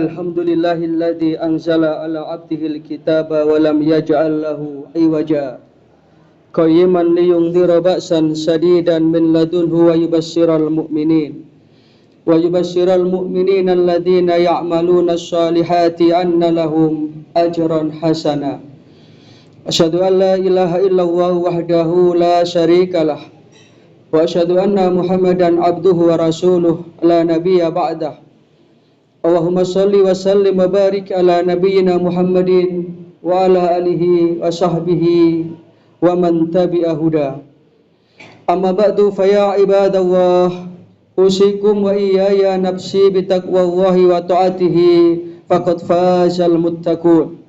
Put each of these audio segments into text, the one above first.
Alhamdulillahilladzi anzala ala 'abdihil kitaba wa lam yaj'al lahu iwaja qayyiman liyundhira ba'san shadidan min ladunhu wa yubashshiral mu'minina alladzina ya'maluna ash-shalihati anna lahum ajran hasana. Asyhadu an la ilaha illallah wahdahu la syarikalah wa asyhadu anna Muhammadan abduhu wa rasuluh la nabiyya ba'dah. Allahumma salli wa sallim wa barik ala nabiyyina Muhammadin wa ala alihi wa sahbihi wa man tabi'a huda. Amma ba'du fa ya ibadallah, usikum wa iyaya nafsi bitaqwallahi wa ta'atihi faqad fazal muttaqun.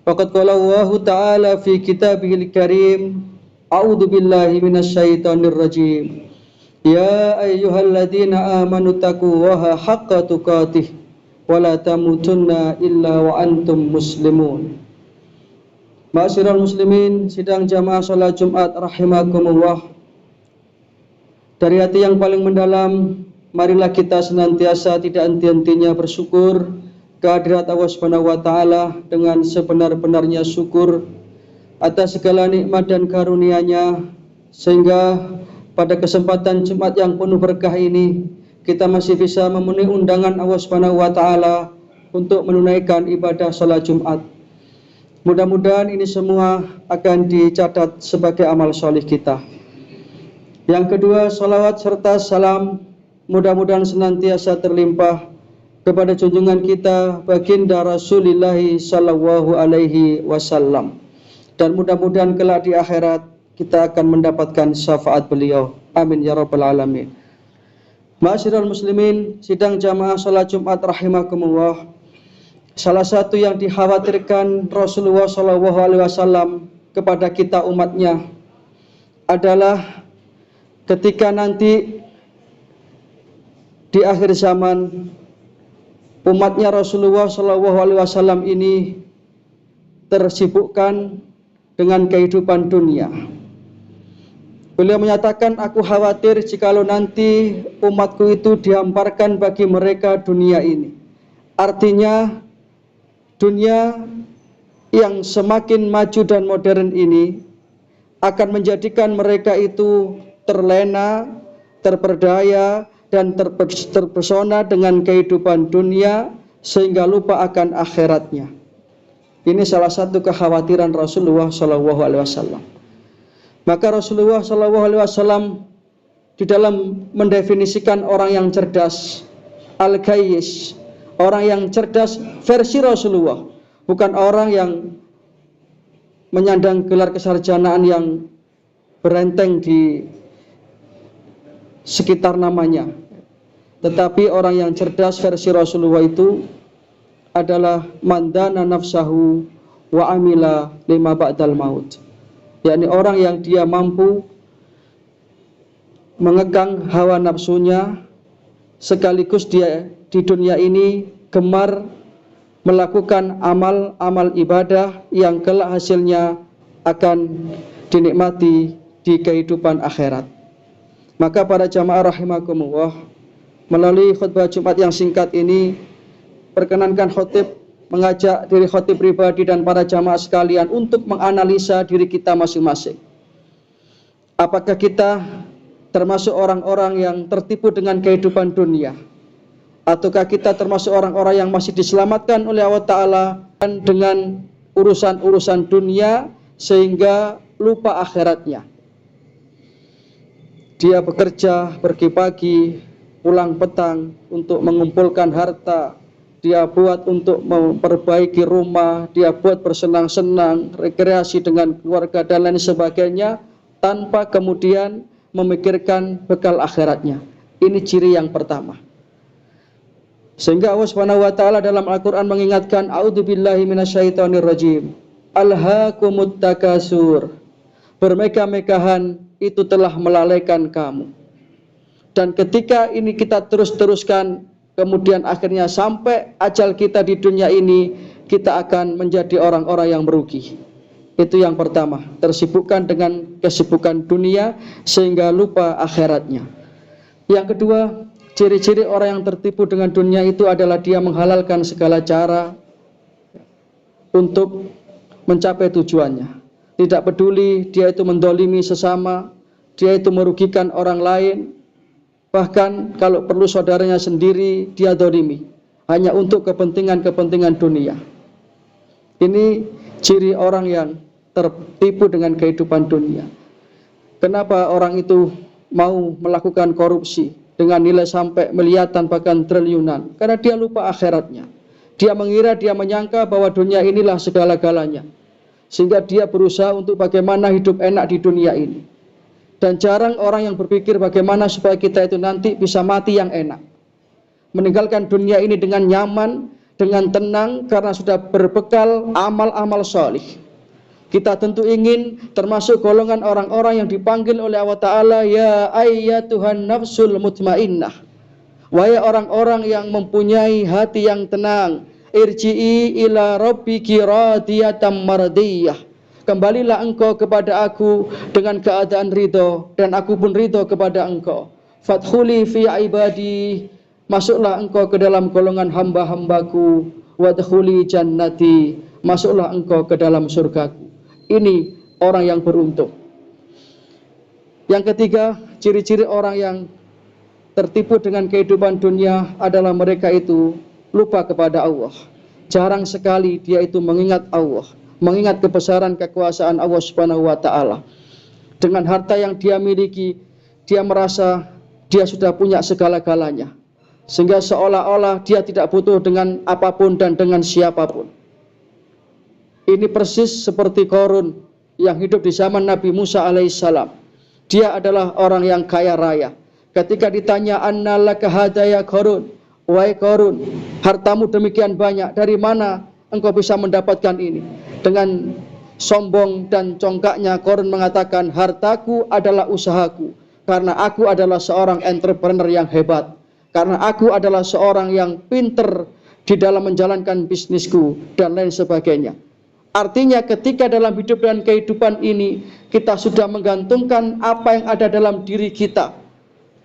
Faqad qala Allah ta'ala fi kitabihil karim, a'udzu billahi minasyaitonir rajim. Ya ayyuhalladzina amanu taqullaha haqqa tuqatih wa la tamutunna illa wa antum muslimun. Ma'asyiral muslimin, sidang jamaah salat Jumat rahimakumullah. Dari hati yang paling mendalam, marilah kita senantiasa tidak henti-hentinya bersyukur kehadirat Allah Subhanahu wa taala dengan sebenar-benarnya syukur atas segala nikmat dan karunia-Nya, sehingga pada kesempatan Jumat yang penuh berkah ini kita masih bisa memenuhi undangan Allah Subhanahu wa taala untuk menunaikan ibadah salat Jumat. Mudah-mudahan ini semua akan dicatat sebagai amal soleh kita. Yang kedua, salawat serta salam mudah-mudahan senantiasa terlimpah kepada junjungan kita baginda Rasulullah sallallahu alaihi wasallam, dan mudah-mudahan kelak di akhirat kita akan mendapatkan syafaat beliau. Amin ya rabbal alamin. Ma'asyiral muslimin, sidang jamaah salat Jumat rahimakumullah. Salah satu yang dikhawatirkan Rasulullah sallallahu alaihi wasallam kepada kita umatnya adalah ketika nanti di akhir zaman umatnya Rasulullah sallallahu alaihi wasallam ini tersibukkan dengan kehidupan dunia. Beliau menyatakan, aku khawatir jikalau nanti umatku itu dihamparkan bagi mereka dunia ini. Artinya dunia yang semakin maju dan modern ini akan menjadikan mereka itu terlena, terperdaya, dan terpesona dengan kehidupan dunia sehingga lupa akan akhiratnya. Ini salah satu kekhawatiran Rasulullah SAW. Maka Rasulullah SAW di dalam mendefinisikan orang yang cerdas, al-qayyis, orang yang cerdas versi Rasulullah, bukan orang yang menyandang gelar kesarjanaan yang berenteng di sekitar namanya. Tetapi orang yang cerdas versi Rasulullah itu adalah mandana nafsahu wa amila lima ba'dal maut, yakni orang yang dia mampu mengekang hawa nafsunya, sekaligus dia di dunia ini gemar melakukan amal-amal ibadah yang kelak hasilnya akan dinikmati di kehidupan akhirat. Maka para jamaah rahimakumullah, melalui khutbah Jumat yang singkat ini, perkenankan khotib mengajak diri khotib pribadi dan para jamaah sekalian untuk menganalisa diri kita masing-masing. Apakah kita termasuk orang-orang yang tertipu dengan kehidupan dunia, ataukah kita termasuk orang-orang yang masih diselamatkan oleh Allah Ta'ala dengan urusan-urusan dunia sehingga lupa akhiratnya. Dia bekerja, pergi pagi, pulang petang untuk mengumpulkan harta, dia buat untuk memperbaiki rumah, dia buat bersenang-senang, rekreasi dengan keluarga dan lain sebagainya, tanpa kemudian memikirkan bekal akhiratnya. Ini ciri yang pertama. Sehingga Allah Subhanahu wa taala dalam Al-Qur'an mengingatkan, a'udzubillahi minasyaitonir rajim. Alhaakumut takasur. Bermegah-megahan itu telah melalaikan kamu. Dan ketika ini kita terus-teruskan, kemudian akhirnya sampai ajal kita di dunia ini, kita akan menjadi orang-orang yang merugi. Itu yang pertama, tersibukkan dengan kesibukan dunia sehingga lupa akhiratnya. Yang kedua, Ciri-ciri orang yang tertipu dengan dunia itu adalah dia menghalalkan segala cara untuk mencapai tujuannya. Tidak peduli dia itu mendolimi sesama, dia itu merugikan orang lain, bahkan kalau perlu saudaranya sendiri dia dolimi, hanya untuk kepentingan-kepentingan dunia. Ini ciri orang yang tertipu dengan kehidupan dunia. Kenapa orang itu mau melakukan korupsi dengan nilai sampai miliaran bahkan triliunan? Karena dia lupa akhiratnya. Dia mengira, dia menyangka bahwa dunia inilah segala-galanya, sehingga dia berusaha untuk bagaimana hidup enak di dunia ini. Dan jarang orang yang berpikir bagaimana supaya kita itu nanti bisa mati yang enak, meninggalkan dunia ini dengan nyaman, dengan tenang, karena sudah berbekal amal-amal solih. Kita tentu ingin termasuk golongan orang-orang yang dipanggil oleh Allah Ta'ala, ya ayyatuhan nafsul mutmainnah, wahai orang-orang yang mempunyai hati yang tenang, irji'i ila rabbiki radiyatan mardiyah, kembalilah engkau kepada aku dengan keadaan ridho, dan aku pun ridho kepada engkau. Fadkhuli fi ibadi, masuklah engkau ke dalam golongan hamba-hambaku. Wadkhuli jannati, masuklah engkau ke dalam surgaku. Ini orang yang beruntung. Yang ketiga, ciri-ciri orang yang tertipu dengan kehidupan dunia adalah mereka itu lupa kepada Allah. Jarang sekali dia itu mengingat Allah, mengingat kebesaran kekuasaan Allah Subhanahu wa Ta'ala. Dengan harta yang dia miliki, dia merasa dia sudah punya segala-galanya, sehingga seolah-olah dia tidak butuh dengan apapun dan dengan siapapun. Ini persis seperti Qarun yang hidup di zaman Nabi Musa alaihissalam. Dia adalah orang yang kaya raya. Ketika ditanya, anna laka hadaya Qarun, wahai Qarun, hartamu demikian banyak, dari mana engkau bisa mendapatkan ini? Dengan sombong dan congkaknya Qarun mengatakan, hartaku adalah usahaku, karena aku adalah seorang entrepreneur yang hebat, karena aku adalah seorang yang pinter di dalam menjalankan bisnisku, dan lain sebagainya. Artinya ketika dalam hidup dan kehidupan ini kita sudah menggantungkan apa yang ada dalam diri kita,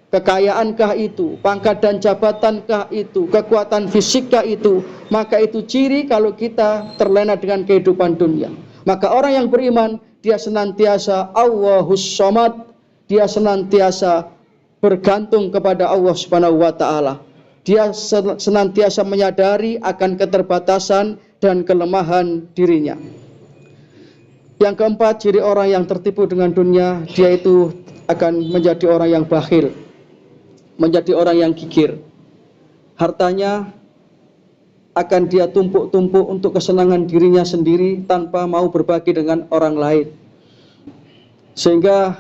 kekayaankah itu, pangkat dan jabatankah itu, kekuatan fisikkah itu, maka itu ciri kalau kita terlena dengan kehidupan dunia. Maka orang yang beriman, dia senantiasa Allahus Somad, dia senantiasa bergantung kepada Allah Subhanahu wa Ta'ala. Dia senantiasa menyadari akan keterbatasan dan kelemahan dirinya. Yang keempat, ciri orang yang tertipu dengan dunia, dia itu akan menjadi orang yang bakhil, menjadi orang yang gigir. Hartanya akan dia tumpuk-tumpuk untuk kesenangan dirinya sendiri tanpa mau berbagi dengan orang lain. Sehingga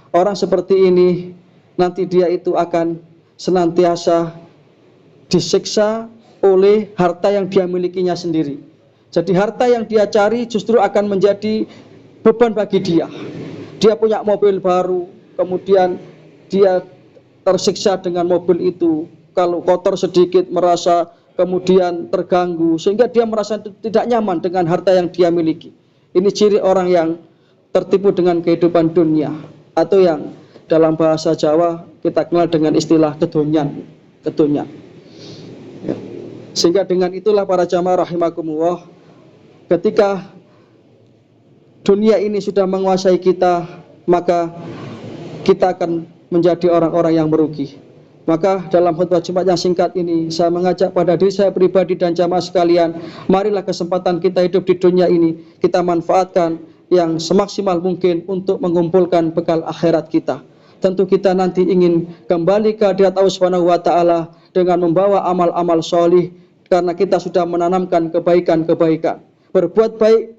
orang seperti ini nanti dia itu akan senantiasa disiksa oleh harta yang dia milikinya sendiri. Jadi harta yang dia cari justru akan menjadi beban bagi dia. Dia punya mobil baru, kemudian dia tersiksa dengan mobil itu. Kalau kotor sedikit merasa kemudian terganggu, sehingga dia merasa tidak nyaman dengan harta yang dia miliki. Ini ciri orang yang tertipu dengan kehidupan dunia, atau yang dalam bahasa Jawa kita kenal dengan istilah kedonyan. Ya. Sehingga dengan itulah para jamaah rahimakumullah, ketika dunia ini sudah menguasai kita, maka kita akan menjadi orang-orang yang merugi. Maka dalam khutbah Jumat yang singkat ini, saya mengajak pada diri saya pribadi dan jamaah sekalian, marilah kesempatan kita hidup di dunia ini kita manfaatkan yang semaksimal mungkin untuk mengumpulkan bekal akhirat kita. Tentu kita nanti ingin kembali ke hadirat Allah Subhanahu wa Ta'ala dengan membawa amal-amal solih, karena kita sudah menanamkan kebaikan-kebaikan. Berbuat baik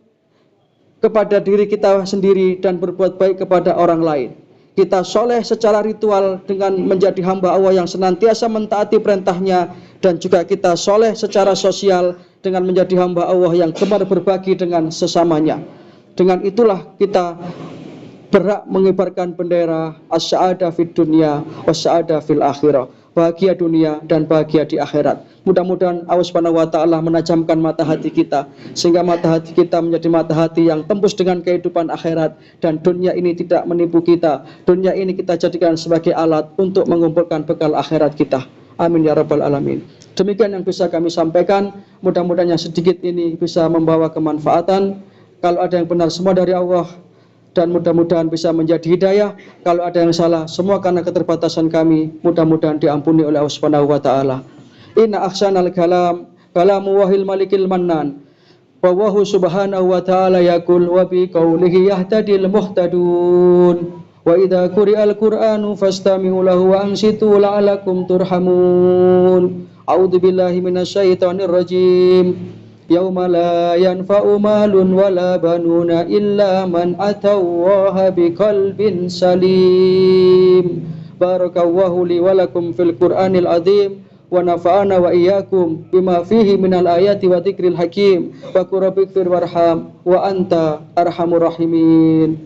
kepada diri kita sendiri dan berbuat baik kepada orang lain. Kita soleh secara ritual dengan menjadi hamba Allah yang senantiasa mentaati perintahnya, dan juga kita soleh secara sosial dengan menjadi hamba Allah yang gemar berbagi dengan sesamanya. Dengan itulah kita berhak mengibarkan bendera as-sa'adah fid dunya was-sa'adah fil akhirah, bahagia dunia dan bahagia di akhirat. Mudah-mudahan Allah Subhanahu wa Ta'ala menajamkan mata hati kita, sehingga mata hati kita menjadi mata hati yang tembus dengan kehidupan akhirat, dan dunia ini tidak menipu kita. Dunia ini kita jadikan sebagai alat untuk mengumpulkan bekal akhirat kita. Amin ya rabbal alamin. Demikian yang bisa kami sampaikan. Mudah-mudahan yang sedikit ini bisa membawa kemanfaatan. Kalau ada yang benar semua dari Allah, dan mudah-mudahan bisa menjadi hidayah. Kalau ada yang salah semua karena keterbatasan kami, mudah-mudahan diampuni oleh Allah Subhanahu wa taala. Inna ahsanal kalam kalamu wahil malikil mannan. Wallahu subhanahu wa ta'ala yaqul wa bi qawlihi yahtadil muhtadun. Wa idza quri'al qur'anu fastami'u lahu wa ansitu la'alakum turhamun. A'udzu billahi minasyaitonir rajim. Yauma la yanfa'u malun wala banuna illa man atallaha biqalbin salim. Barakallahu li wa lakum fil Qur'anil azim. Wa nafa'ana wa iyyakum bima fihi minal ayati wa dzikril hakim wa qur rabbighfir warham wa anta arhamur rahimin.